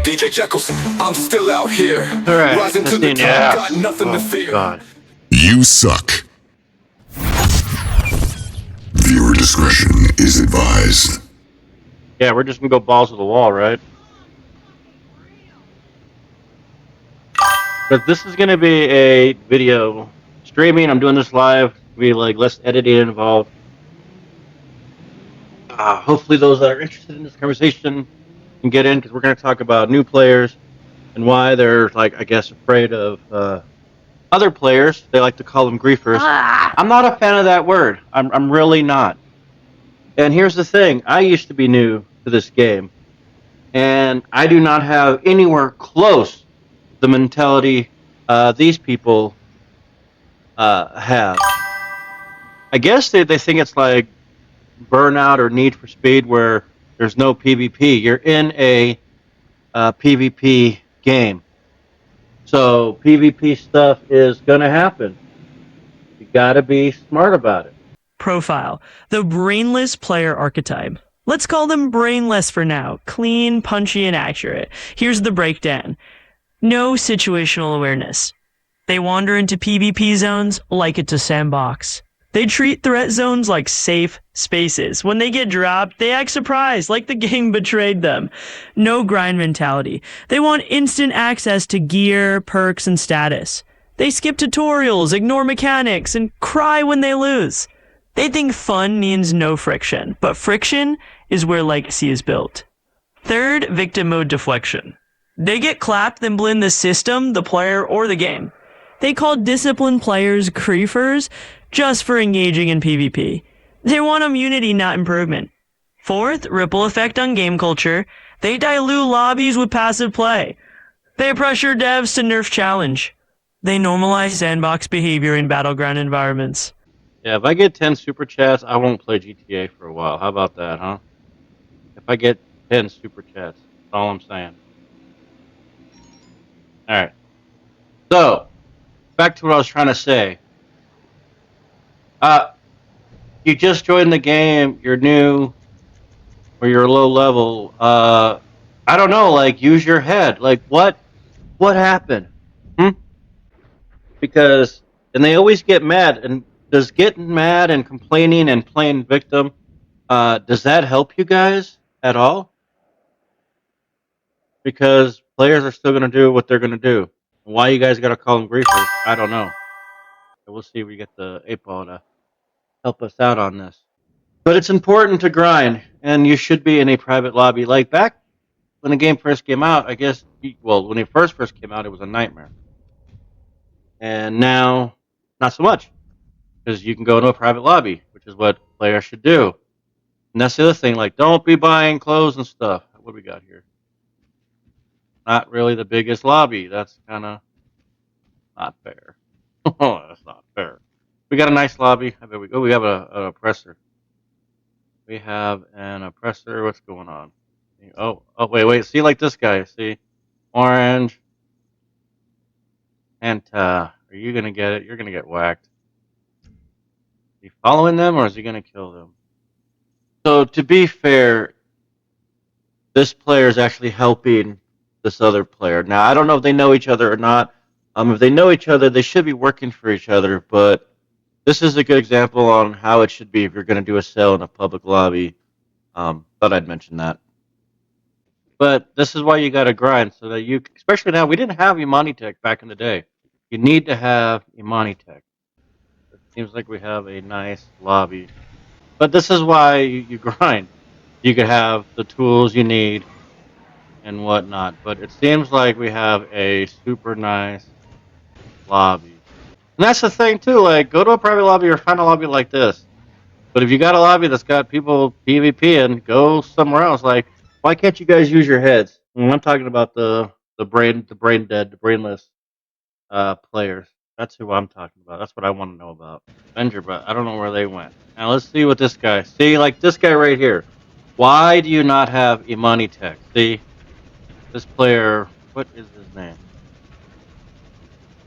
DJ Jekyll's, I'm still out here. Alright, Rising to the top, got nothing to fear. God. You suck. Viewer discretion is advised. Yeah, we're just gonna go balls to the wall, right? But this is gonna be a video streaming. I'm doing this live. Be like less editing involved. Hopefully, those that are interested in this conversation can get in because we're gonna talk about new players and why they're like, I guess, afraid of other players. They like to call them griefers. I'm not a fan of that word. I'm really not. And here's the thing: I used to be new to this game, and I do not have anywhere close the mentality these people have. I guess they think it's like Burnout or Need for Speed, where there's no PvP. You're in a PvP game, so PvP stuff is gonna happen. You gotta be smart about it. Profile: the brainless player archetype. Let's call them brainless for now. Clean, punchy, and accurate. Here's the breakdown. No situational awareness. They wander into PvP zones like it's a sandbox. They treat threat zones like safe spaces. When they get dropped, they act surprised, like the game betrayed them. No grind mentality. They want instant access to gear, perks, and status. They skip tutorials, ignore mechanics, and cry when they lose. They think fun means no friction, but friction is where legacy is built. Third, victim mode deflection. They get clapped, then blame the system, the player, or the game. They call disciplined players griefers just for engaging in PvP. They want immunity, not improvement. Fourth, ripple effect on game culture. They dilute lobbies with passive play. They pressure devs to nerf challenge. They normalize sandbox behavior in battleground environments. Yeah, if I get 10 super chats, I won't play GTA for a while. How about that, huh? If I get 10 super chats, that's all I'm saying. Alright. So, back to what I was trying to say. You just joined the game, you're new, or you're low level. I don't know, like, use your head. Like, what happened? Because, and they always get mad, and does getting mad and complaining and playing victim, does that help you guys at all? Because players are still going to do what they're going to do. Why you guys got to call them griefers, I don't know. We'll see if we get the 8-ball to help us out on this. But it's important to grind, and you should be in a private lobby. Like back when the game first came out, I guess, well, when it first came out, it was a nightmare. And now, not so much. Because you can go into a private lobby, which is what players should do. And that's the other thing, like, don't be buying clothes and stuff. What do we got here? Not really the biggest lobby. That's kind of not fair. Oh, that's not fair. We got a nice lobby. I bet we have an oppressor. We have an oppressor. What's going on? Oh, wait. See, like this guy. See? Orange. And, are you going to get it? You're going to get whacked. Is he following them, or is he going to kill them? So, to be fair, this player is actually helping this other player. Now, I don't know if they know each other or not. If they know each other, they should be working for each other, but this is a good example on how it should be if you're going to do a sale in a public lobby. Thought I'd mention that. But this is why you got to grind, so that you, especially now, we didn't have Imani Tech back in the day. You need to have Imani Tech. It seems like we have a nice lobby. But this is why you grind. You could have the tools you need and whatnot. But it seems like we have a super nice lobby. And that's the thing, too. Like, go to a private lobby or find a lobby like this. But if you got a lobby that's got people PvPing, go somewhere else. Like, why can't you guys use your heads? And I'm talking about the brain dead, the brainless players. That's who I'm talking about. That's what I want to know about. Avenger, but I don't know where they went. Now let's see what this guy. See, like this guy right here. Why do you not have Imani Tech? See, this player. What is his name?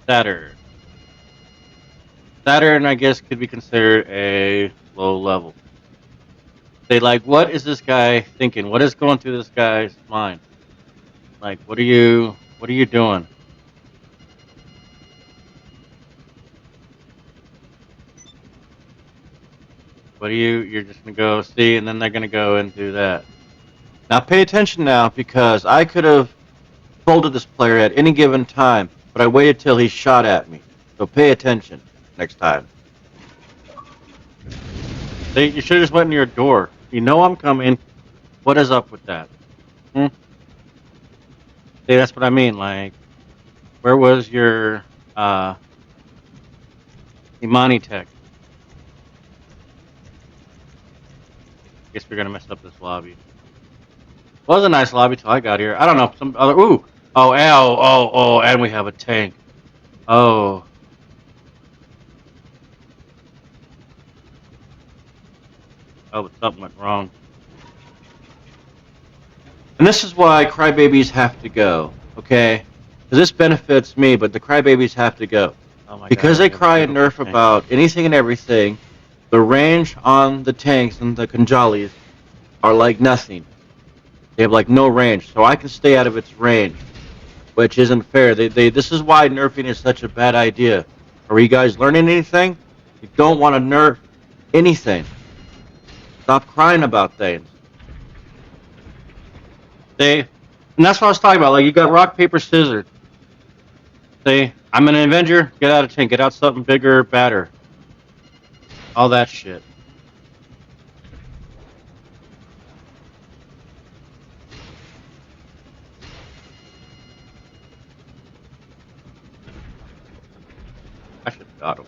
Saturn. Saturn, I guess, could be considered a low level. They like, what is this guy thinking? What is going through this guy's mind? Like, what are you doing? You're just gonna go see, and then they're gonna go and do that. Now pay attention now, because I could have folded this player at any given time, but I waited till he shot at me. So pay attention next time. You should have just went in your door. You know I'm coming. What is up with that? See, that's what I mean. Like, where was your Imani Tech? Guess we're gonna mess up this lobby. Was a nice lobby till I got here. I don't know, some other. Ooh, oh, and we have a tank. Oh, but something went wrong. And this is why crybabies have to go. Okay, because this benefits me, but the crybabies have to go. Oh my Because God, they cry and nerf about anything and everything. The range on the tanks and the Khanjalis are like nothing. They have like no range, so I can stay out of its range, which isn't fair. This is why nerfing is such a bad idea. Are you guys learning anything? You don't want to nerf anything. Stop crying about things. And that's what I was talking about. Like, you got rock, paper, scissors. I'm an Avenger. Get out of tank. Get out something bigger, badder. All that shit. I should have got him.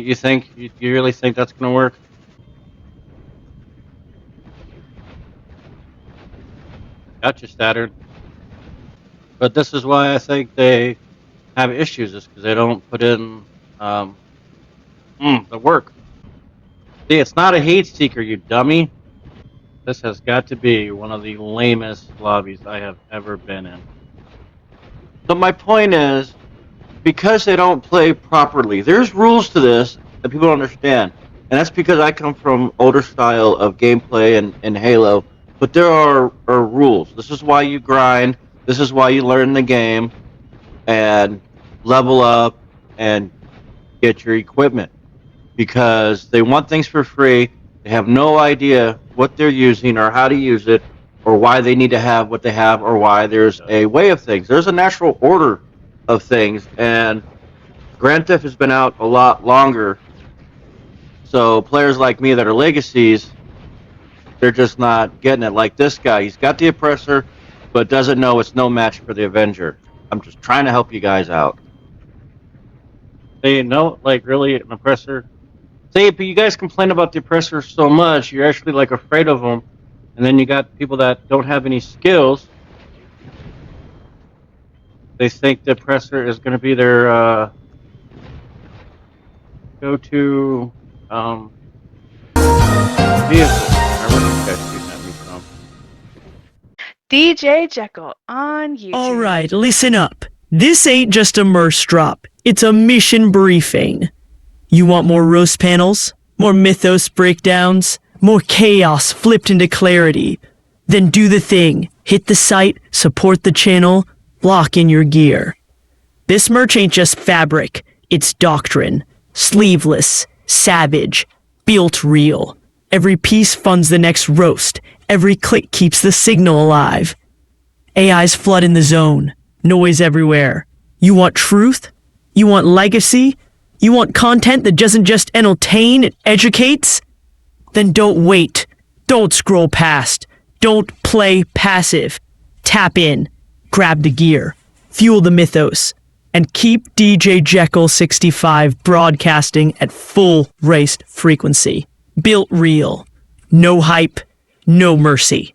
You think? You really think that's gonna work? Gotcha, Saturn. But this is why I think they have issues, is because they don't put in the work. See, it's not a hate seeker, you dummy. This has got to be one of the lamest lobbies I have ever been in. So my point is, because they don't play properly, there's rules to this that people don't understand. And that's because I come from older style of gameplay and Halo. But there are rules. This is why you grind. This is why you learn the game and level up and get your equipment. Because they want things for free. They have no idea what they're using or how to use it or why they need to have what they have or why there's a way of things. There's a natural order of things, and Grand Theft has been out a lot longer. So players like me that are legacies, they're just not getting it. Like this guy, he's got the oppressor, but doesn't know it's no match for the Avenger. I'm just trying to help you guys out. Hey, no, like really, an oppressor. Say, but you guys complain about the oppressor so much, you're actually like afraid of them, and then you got people that don't have any skills. They think the oppressor is going to be their go-to vehicle. I where you guys shooting at me from? DJ Jekyll on YouTube. Alright, listen up. This ain't just a merce drop. It's a mission briefing. You want more roast panels? More mythos breakdowns? More chaos flipped into clarity? Then do the thing. Hit the site, support the channel, lock in your gear. This merch ain't just fabric. It's doctrine. Sleeveless, savage, built real. Every piece funds the next roast. Every click keeps the signal alive. AIs flood in the zone. Noise everywhere. You want truth? You want legacy? You want content that doesn't just entertain, it educates? Then don't wait. Don't scroll past. Don't play passive. Tap in. Grab the gear. Fuel the mythos. And keep DJ Jekyll 65 broadcasting at full raced frequency. Built real. No hype. No mercy.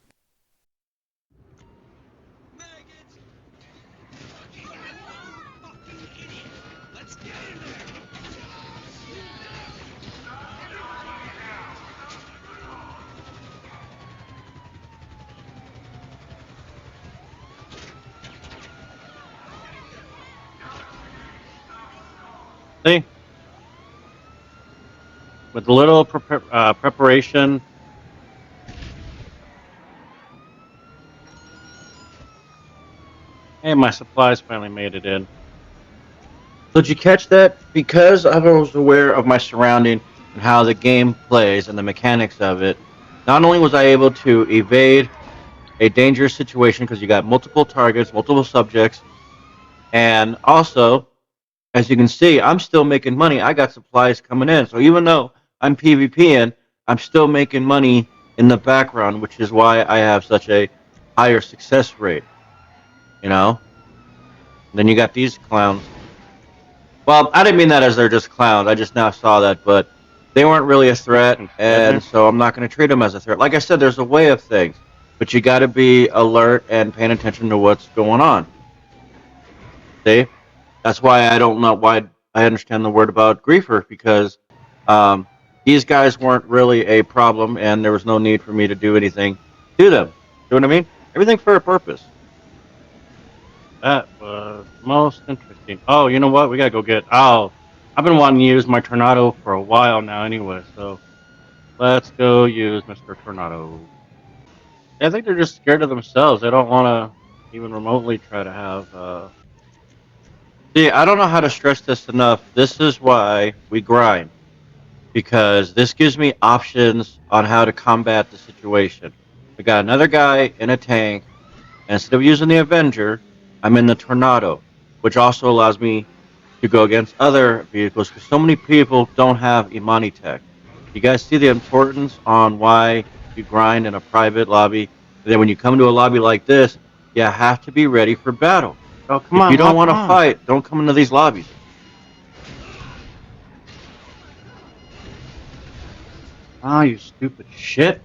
See? With a little preparation, Hey, my supplies finally made it in. So did you catch that? Because I was aware of my surrounding and how the game plays and the mechanics of it, not only was I able to evade a dangerous situation because you got multiple targets, multiple subjects, and also, as you can see, I'm still making money. I got supplies coming in. So even though I'm PvPing, I'm still making money in the background, which is why I have such a higher success rate, you know? Then you got these clowns. Well, I didn't mean that as they're just clowns. I just now saw that, but they weren't really a threat, and so I'm not going to treat them as a threat. Like I said, there's a way of things, but you got to be alert and paying attention to what's going on. See, that's why I don't know why I understand the word about griefer because these guys weren't really a problem, and there was no need for me to do anything to them. You know what I mean? Everything for a purpose. That was most interesting. Oh, you know what? We gotta go get. Oh, I've been wanting to use my Tornado for a while now, anyway. So let's go use Mr. Tornado. I think they're just scared of themselves. They don't want to even remotely try to have. See, I don't know how to stress this enough. This is why we grind because this gives me options on how to combat the situation. We got another guy in a tank. And instead of using the Avenger, I'm in the Tornado, which also allows me to go against other vehicles because so many people don't have Imani Tech. You guys see the importance on why you grind in a private lobby? And then when you come to a lobby like this, you have to be ready for battle. Oh, come If on, you don't hop want to on. fight, don't come into these lobbies. Ah, you stupid shit.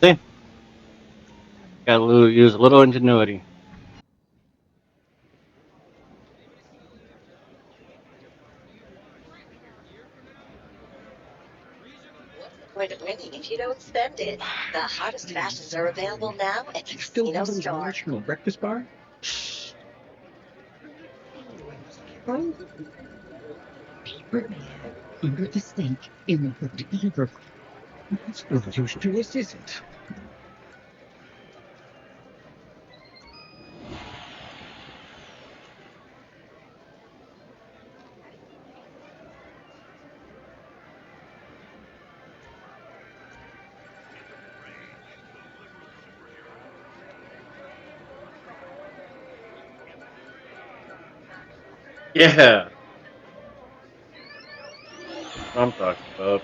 See? Gotta use a little ingenuity. Point of winning if you don't spend it. The hottest fashions are available now at the Casino Store. Breakfast bar? Paperman under the sink in the potato. It's not used to us, is it? Yeah. That's what I'm talking about.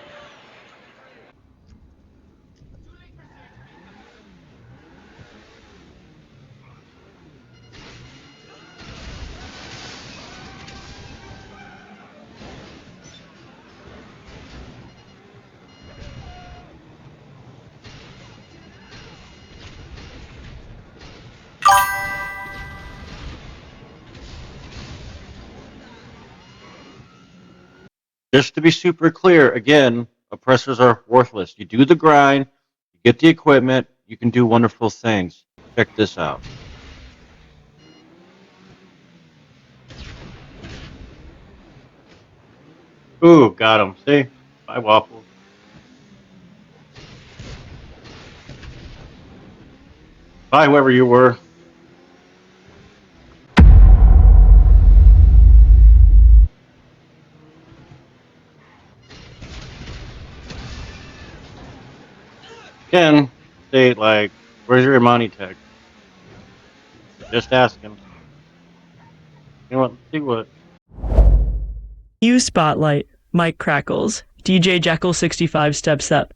Just to be super clear, again, oppressors are worthless. You do the grind, you get the equipment, you can do wonderful things. Check this out. Ooh, got him. See? Bye, Waffles. Bye, whoever you were. Again, say, like, where's your Imani Tech? Just asking. You know what? Let's see what. You spotlight. Mike crackles. DJ Jekyll 65 steps up.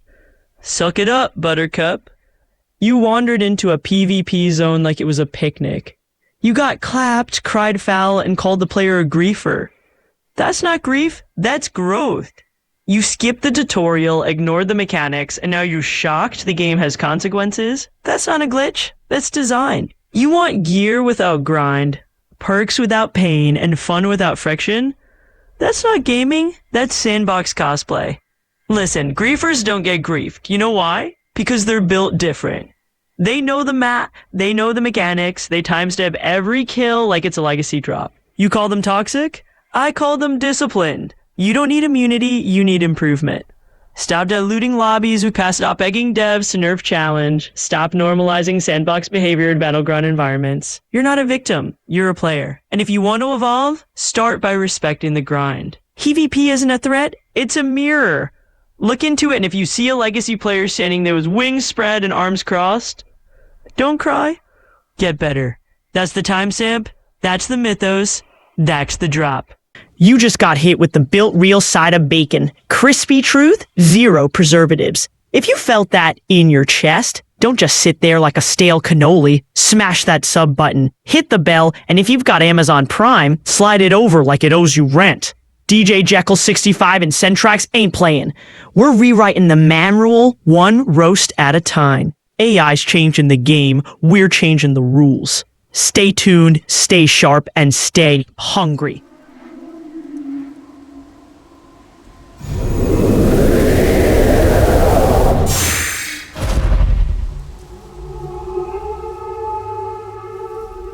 Suck it up, Buttercup. You wandered into a PvP zone like it was a picnic. You got clapped, cried foul, and called the player a griefer. That's not grief, that's growth. You skipped the tutorial, ignored the mechanics, and now you're shocked the game has consequences? That's not a glitch. That's design. You want gear without grind, perks without pain, and fun without friction? That's not gaming. That's sandbox cosplay. Listen, griefers don't get griefed. You know why? Because they're built different. They know the map, they know the mechanics, they timestamp every kill like it's a legacy drop. You call them toxic? I call them disciplined. You don't need immunity, you need improvement. Stop diluting lobbies with stop begging devs to nerf challenge. Stop normalizing sandbox behavior in battleground environments. You're not a victim, you're a player. And if you want to evolve, start by respecting the grind. PvP isn't a threat, it's a mirror. Look into it, and if you see a legacy player standing there with wings spread and arms crossed, don't cry. Get better. That's the timestamp, that's the mythos, that's the drop. You just got hit with the built real side of bacon. Crispy truth, zero preservatives. If you felt that in your chest, don't just sit there like a stale cannoli. Smash that sub button, hit the bell, and if you've got Amazon Prime, slide it over like it owes you rent. DJ Jekyll 65 and Centrax ain't playing. We're rewriting the man rule one roast at a time. AI's changing the game, we're changing the rules. Stay tuned, stay sharp, and stay hungry.